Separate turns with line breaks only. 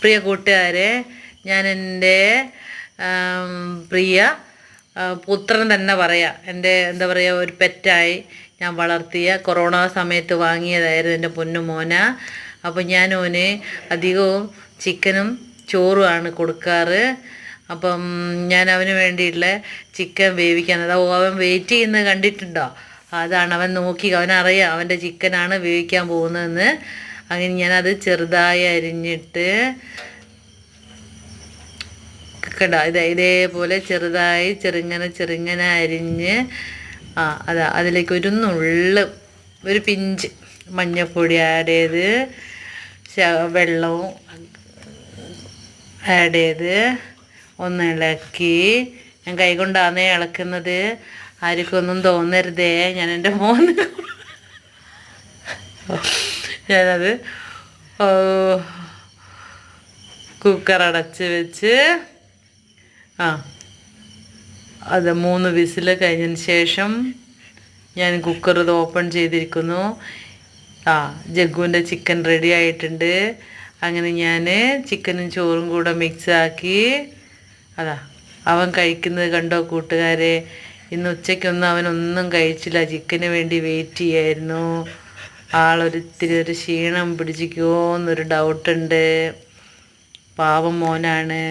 പ്രിയ കൂട്ടുകാരെ, ഞാൻ എൻ്റെ പ്രിയ പുത്രൻ തന്നെ പറയാം. എൻ്റെ എന്താ പറയുക, ഒരു പെറ്റായി ഞാൻ വളർത്തിയ കൊറോണ സമയത്ത് വാങ്ങിയതായിരുന്നു എൻ്റെ പൊന്നു മോന. അപ്പോൾ ഞാൻ ഓന് അധികവും ചിക്കനും ചോറുമാണ് കൊടുക്കാറ്. അപ്പം ഞാൻ അവന് വേണ്ടിയിട്ടുള്ള ചിക്കൻ വേവിക്കാൻ, അവൻ വെയിറ്റ് ചെയ്യുന്നത് കണ്ടിട്ടുണ്ടോ? അതാണ് അവൻ നോക്കി, അവനറിയാം അവൻ്റെ ചിക്കനാണ് വേവിക്കാൻ പോകുന്നതെന്ന്. അങ്ങനെ ഞാനത് ചെറുതായി അരിഞ്ഞിട്ട് കണ്ടോ, ഇതേപോലെ ചെറുതായി ചെറുങ്ങനെ അരിഞ്ഞ് അതാ അതിലേക്ക് ഒരു പിഞ്ച് മഞ്ഞൾപ്പൊടി ആഡ് ചെയ്ത്, വെള്ളവും ആഡ് ചെയ്ത് ഒന്ന് ഇളക്കി. ഞാൻ കൈകൊണ്ടാന്നേ ഇളക്കുന്നത്, ആർക്കൊന്നും തോന്നരുതേ. ഞാൻ എൻ്റെ മോന് ഞാനത് കുക്കർ അടച്ച് വെച്ച് അത് 3 വിസിൽ കഴിഞ്ഞതിന് ശേഷം ഞാൻ കുക്കർ ഇത് ഓപ്പൺ ചെയ്തിരിക്കുന്നു. ജഗ്ഗുവിൻ്റെ ചിക്കൻ റെഡി ആയിട്ടുണ്ട്. അങ്ങനെ ഞാൻ ചിക്കനും ചോറും കൂടെ മിക്സാക്കി അവൻ കഴിക്കുന്നത് കണ്ടോ കൂട്ടുകാരെ. ഇന്ന് ഉച്ചയ്ക്കൊന്നും അവനൊന്നും കഴിച്ചില്ല, ചിക്കന് വേണ്ടി വെയിറ്റ് ചെയ്യായിരുന്നു. ആളൊരിത്തിരി ഒരു ക്ഷീണം പിടിച്ചിരിക്കുമോ എന്നൊരു ഡൗട്ടുണ്ട്. പാവം മോനാണ്.